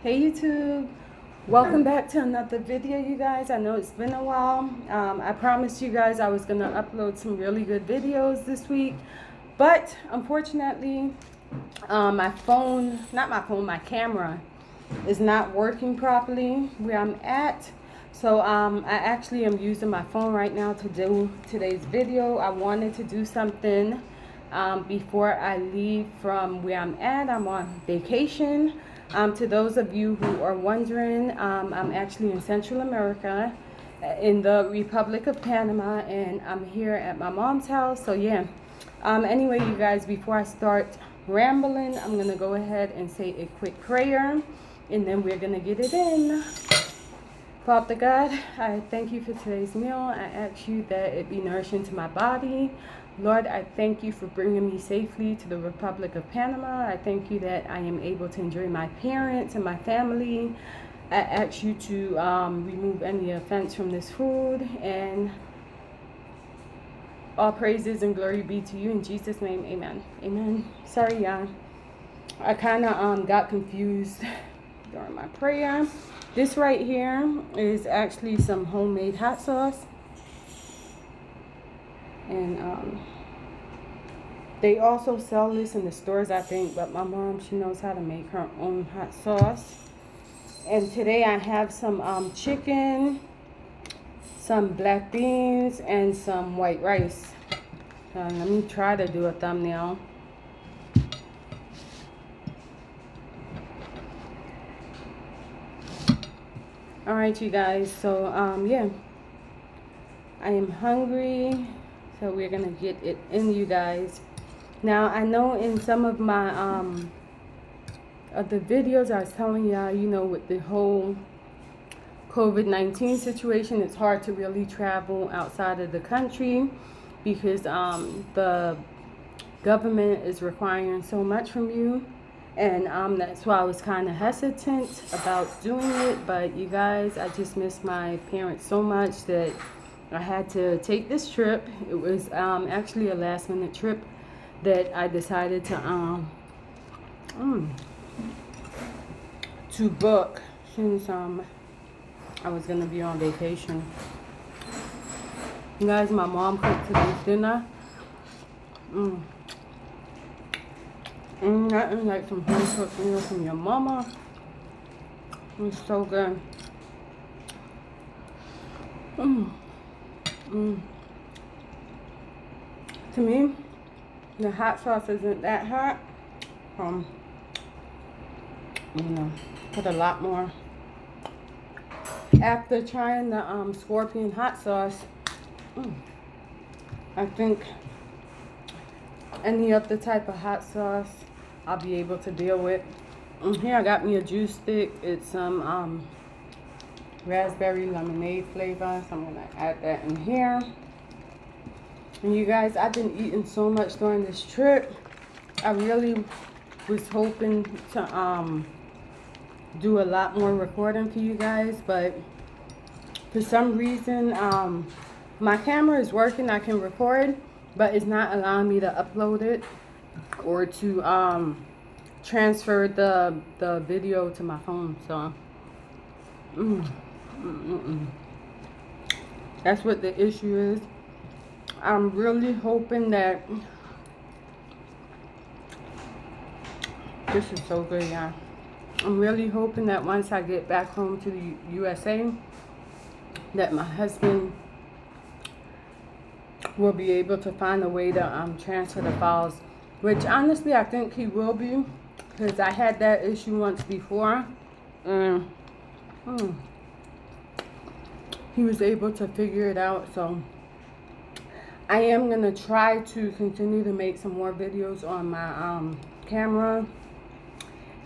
Hey YouTube, welcome back to another video, you guys. I know it's been a while. I promised you guys I was gonna upload some really good videos this week, but unfortunately my camera is not working properly where I'm at. So I actually am using my phone right now to do today's video. I wanted to do something before I leave from where I'm at. I'm on vacation. To those of you who are wondering, I'm actually in Central America, in the Republic of Panama, and I'm here at my mom's house. So yeah, anyway, you guys, before I start rambling, I'm gonna go ahead and say a quick prayer, and then we're gonna get it in. Father God, I thank you for today's meal. I ask you that it be nourishing to my body. Lord, I thank you for bringing me safely to the Republic of Panama. I thank you that I am able to enjoy my parents and my family. I ask you to remove any offense from this food, and all praises and glory be to you in Jesus' name, amen. Amen. Sorry, y'all. I kind of got confused during my prayer. This right here is actually some homemade hot sauce. And they also sell this in the stores, I think, but my mom, she knows how to make her own hot sauce. And today I have some chicken, some black beans, and some white rice. Let me try to do a thumbnail. All right, you guys, so yeah, I am hungry. So we're gonna get it in, you guys. Now I know in some of my other videos I was telling y'all, you know, with the whole COVID-19 situation, it's hard to really travel outside of the country because the government is requiring so much from you, and that's why I was kind of hesitant about doing it. But you guys, I just miss my parents so much that I had to take this trip. It was actually a last minute trip that I decided to book since I was gonna be on vacation. You guys, my mom cooked today's dinner. Nothing like some home cooked meal from your mama. It's so good. To me, the hot sauce isn't that hot. You know, put a lot more. After trying the scorpion hot sauce, I think any other type of hot sauce I'll be able to deal with. Here I got me a juice stick. It's some raspberry lemonade flavor, so I'm gonna add that in here. And you guys, I've been eating so much during this trip. I really was hoping to do a lot more recording for you guys, but for some reason my camera is working. I can record, but it's not allowing me to upload it or to transfer the video to my phone. So that's what the issue is. I'm really hoping that this is so good, y'all. I'm really hoping that once I get back home to the USA, that my husband will be able to find a way to transfer the files, which honestly I think he will be, because I had that issue once before, and he was able to figure it out. So I am gonna try to continue to make some more videos on my camera,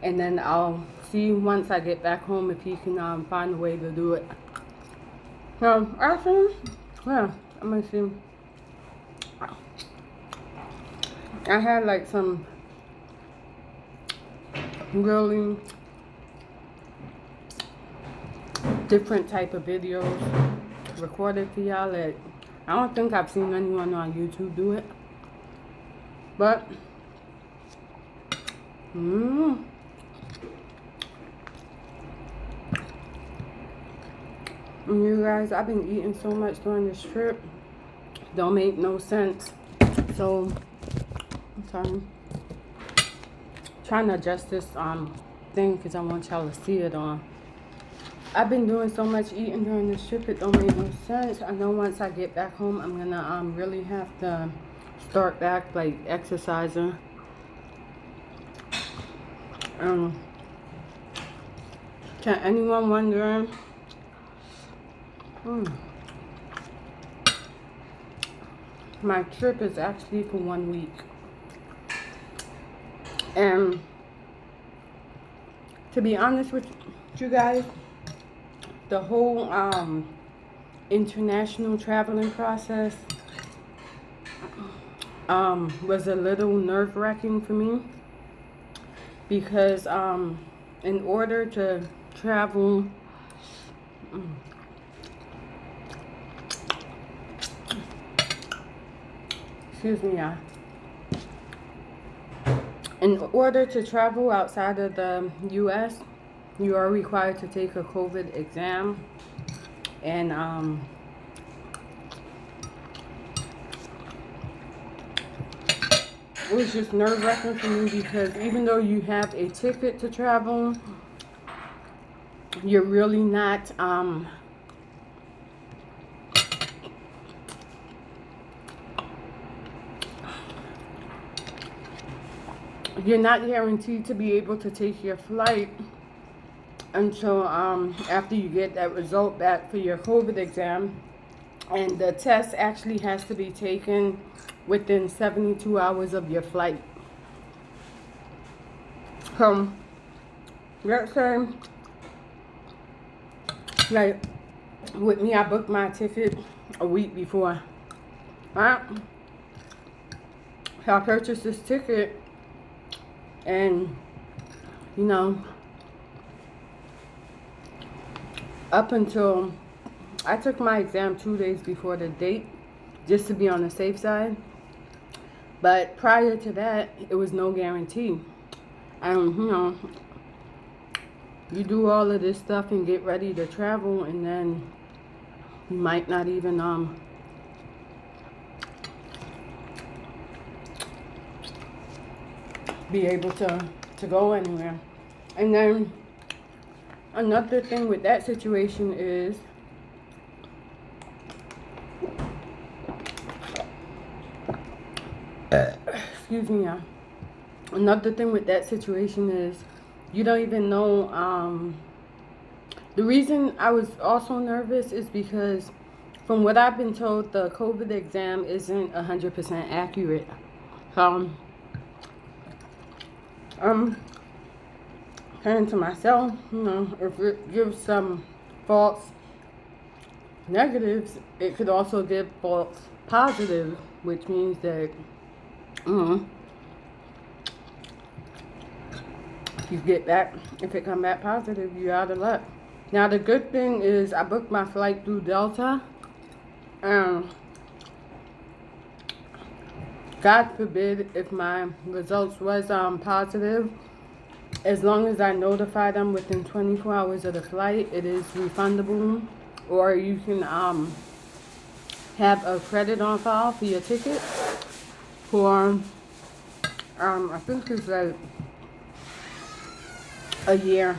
and then I'll see once I get back home if he can find a way to do it. Now, actually, yeah, I'm gonna see. I had like some really different type of videos recorded for y'all that I don't think I've seen anyone on YouTube do it. But You guys, I've been eating so much during this trip. Don't make no sense. So, I'm sorry. Trying to adjust this thing because I want y'all to see it on. I've been doing so much eating during this trip, it don't make no sense. I know once I get back home, I'm gonna really have to start back like exercising. Can anyone wonder? My trip is actually for 1 week. And to be honest with you guys, the whole international traveling process was a little nerve-wracking for me because in order to travel excuse me, y'all. In order to travel outside of the U.S., you are required to take a COVID exam. And it was just nerve-wracking for me because even though you have a ticket to travel, you're really not you're not guaranteed to be able to take your flight until after you get that result back for your COVID exam. And the test actually has to be taken within 72 hours of your flight. So, let's say, like, with me, I booked my ticket a week before. Alright? So I purchased this ticket. And, you know, up until I took my exam 2 days before the date, just to be on the safe side. But prior to that, it was no guarantee. And, you know, you do all of this stuff and get ready to travel, and then you might not even be able to go anywhere. And then another thing with that situation is excuse me, y'all. Another thing with that situation is you don't even know. The reason I was also nervous is because from what I've been told, the COVID exam isn't 100% accurate. I'm saying to myself, you know, if it gives some false negatives, it could also give false positive, which means that, if you get back, if it come back positive, you're out of luck. Now, the good thing is I booked my flight through Delta, and God forbid if my results was positive, as long as I notify them within 24 hours of the flight, it is refundable, or you can have a credit on file for your ticket for I think it's like a year.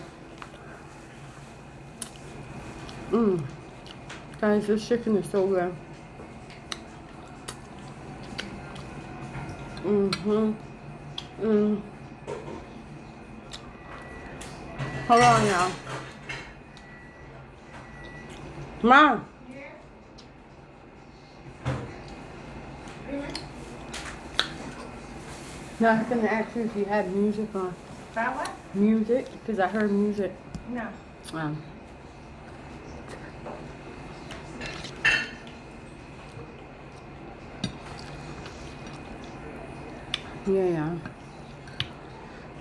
Guys, this chicken is so good. Hold on, y'all. Mom. No, I was gonna ask you if you had music on. About what? Music, because I heard music. No. Yeah.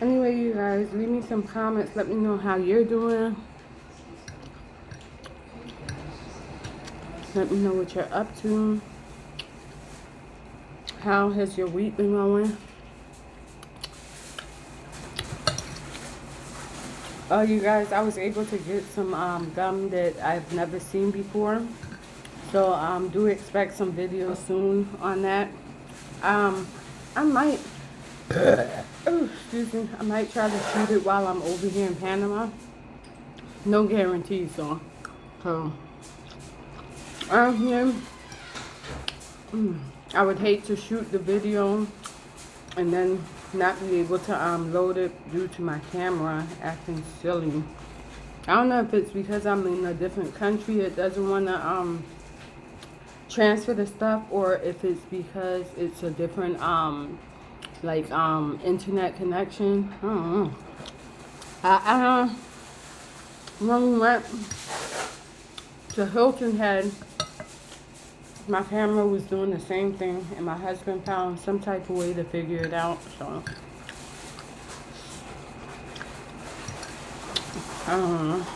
Anyway, you guys, leave me some comments. Let me know how you're doing. Let me know what you're up to. How has your week been going? Oh, you guys, I was able to get some gum that I've never seen before. So do expect some videos soon on that. I might, oh, excuse me, I might try to shoot it while I'm over here in Panama. No guarantees, so. So, yeah, I would hate to shoot the video and then not be able to load it due to my camera acting silly. I don't know if it's because I'm in a different country, it doesn't want to transfer the stuff, or if it's because it's a different internet connection. I don't know. When we went to Hilton Head, my camera was doing the same thing, and my husband found some type of way to figure it out. So I don't know.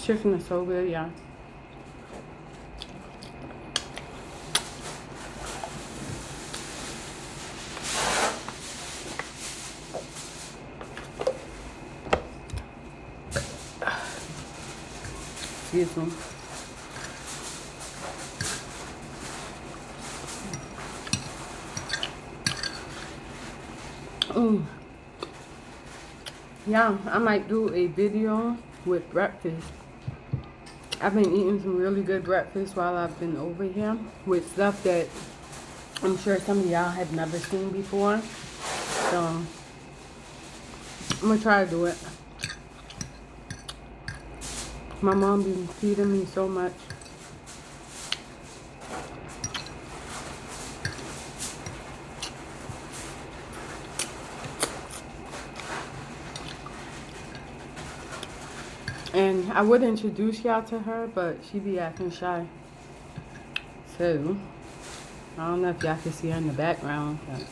Chicken is so good, yeah. Excuse me. Yeah, I might do a video with breakfast. I've been eating some really good breakfast while I've been over here with stuff that I'm sure some of y'all have never seen before. So I'm gonna try to do it. My mom been feeding me so much. And I would introduce y'all to her, but she be acting shy. So, I don't know if y'all can see her in the background. But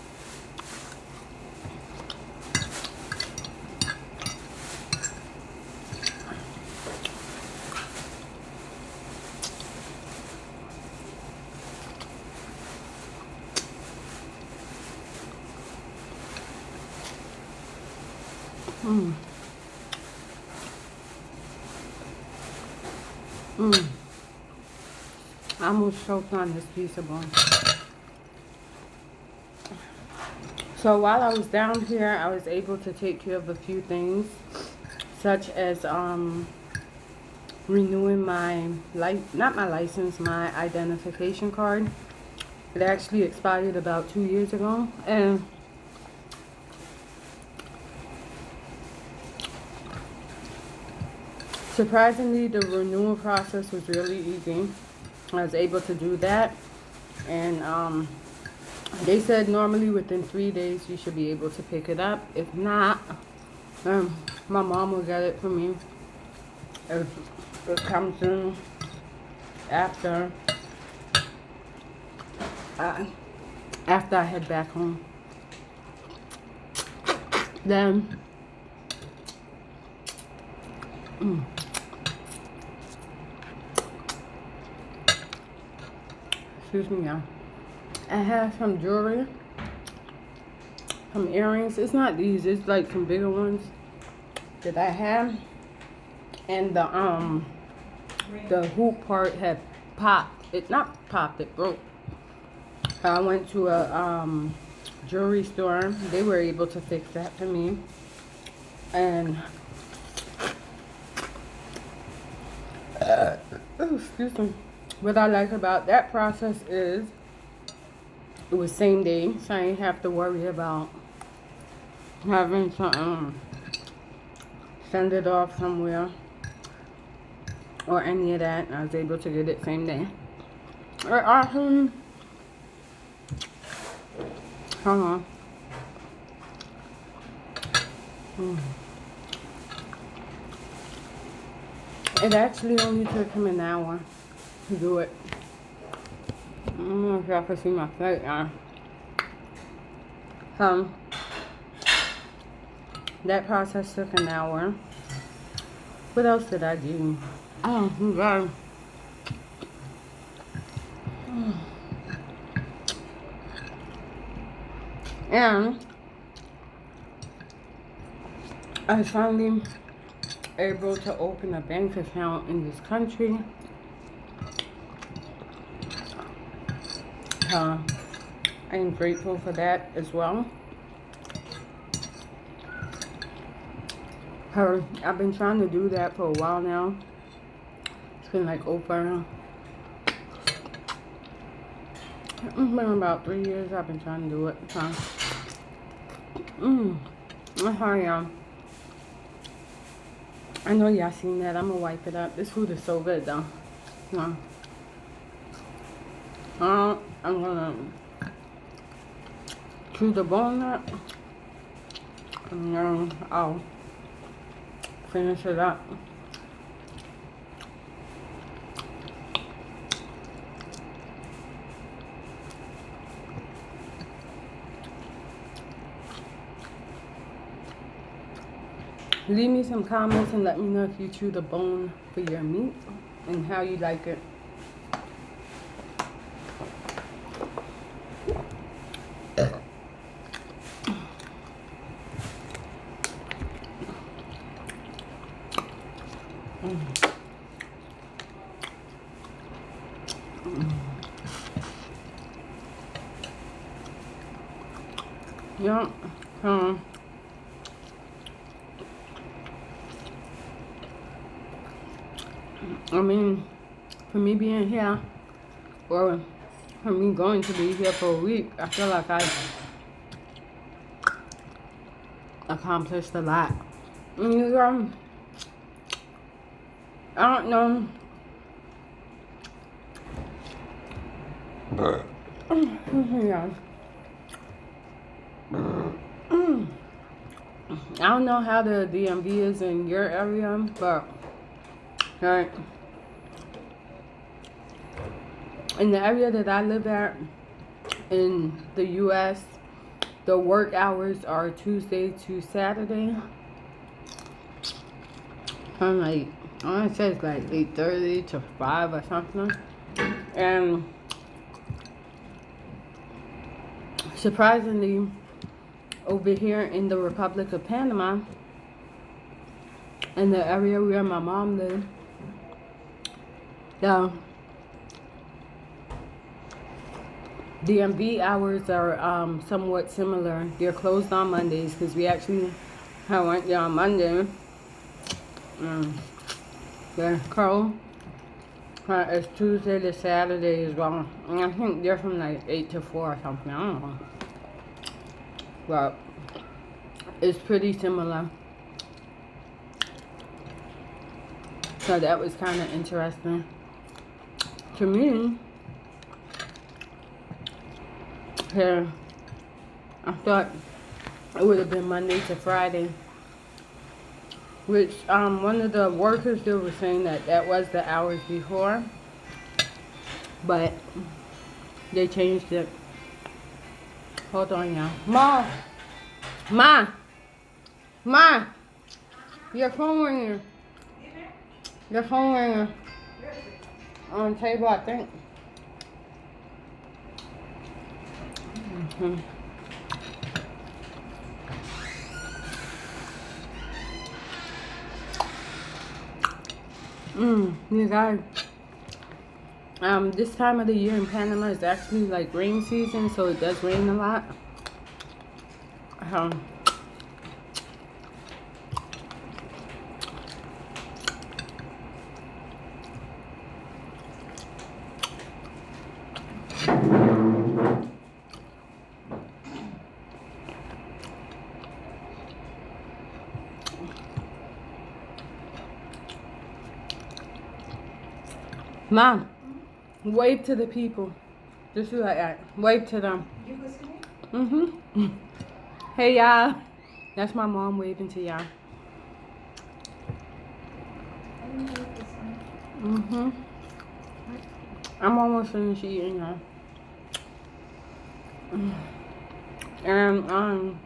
I almost choked on this piece of bone. So while I was down here, I was able to take care of a few things, such as renewing my not my license, my identification card. It actually expired about 2 years ago, and surprisingly, the renewal process was really easy. I was able to do that, and they said normally within 3 days you should be able to pick it up. If not, my mom will get it for me. If it comes in after I head back home, then excuse me, y'all. I have some jewelry, some earrings. It's not these, it's like some bigger ones that I have. And the hoop part had popped. It not popped, it broke. I went to a jewelry store. They were able to fix that for me. And oh, excuse me. What I like about that process is it was same day, so I didn't have to worry about having to send it off somewhere or any of that. I was able to get it same day. Awesome. Hold on. It actually only took him an hour to do it. I don't know if y'all can see my plate now. That process took an hour. What else did I do? Oh, God. And I was finally able to open a bank account in this country. I am grateful for that as well. I've been trying to do that for a while now. It's been like over, it's been about 3 years I've been trying to do it. That's how I am. I know y'all seen that. I'm gonna wipe it up. This food is so good though. I'm gonna chew the bone up and then I'll finish it up. Leave me some comments and let me know if you chew the bone for your meat and how you like it. Yeah. I mean, for me being here, or for me going to be here for a week, I feel like I accomplished a lot. I don't know. I don't know how the DMV is in your area, but right in the area that I live at in the US, the work hours are Tuesday to Saturday. I'm like, I want to say it's like 8:30 to 5 or something. And surprisingly, over here in the Republic of Panama, in the area where my mom lives, the DMV hours are somewhat similar. They're closed on Mondays because we actually went there on Monday. They're closed. It's Tuesday to Saturday as well. And I think they're from like 8 to 4 or something. I don't know. But it's pretty similar. So that was kind of interesting to me. Here, I thought it would have been Monday to Friday, which one of the workers there was saying that was the hours before, but they changed it. Hold on, y'all. Ma, your phone ringing. Your phone ringing on the table, I think. You guys, this time of the year in Panama is actually like rain season, so it does rain a lot. Mom, wave to the people. Just like that. Wave to them. You listening? Mm-hmm. Hey, y'all. That's my mom waving to y'all. Mm-hmm. I'm almost finished eating, y'all. And,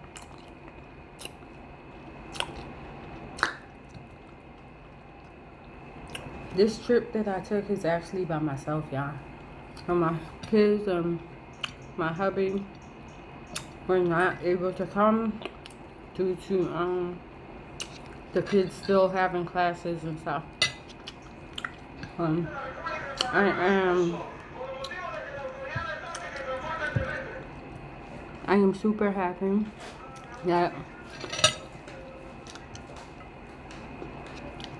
this trip that I took is actually by myself, y'all. For my kids, my hubby, were not able to come due to the kids still having classes and stuff. I am super happy that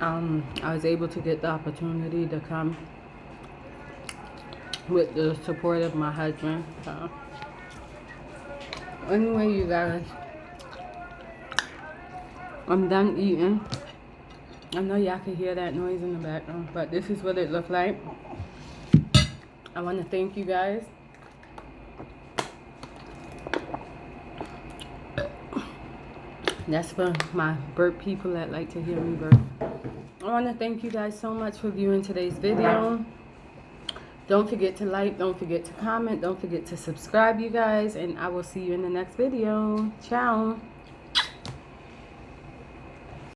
I was able to get the opportunity to come with the support of my husband. So anyway, you guys, I'm done eating. I know y'all can hear that noise in the background, but this is what it looked like. I want to thank you guys. That's for my burp people that like to hear me burp. I want to thank you guys so much for viewing today's video. Don't forget to like, don't forget to comment, don't forget to subscribe, you guys, and I will see you in the next video. Ciao.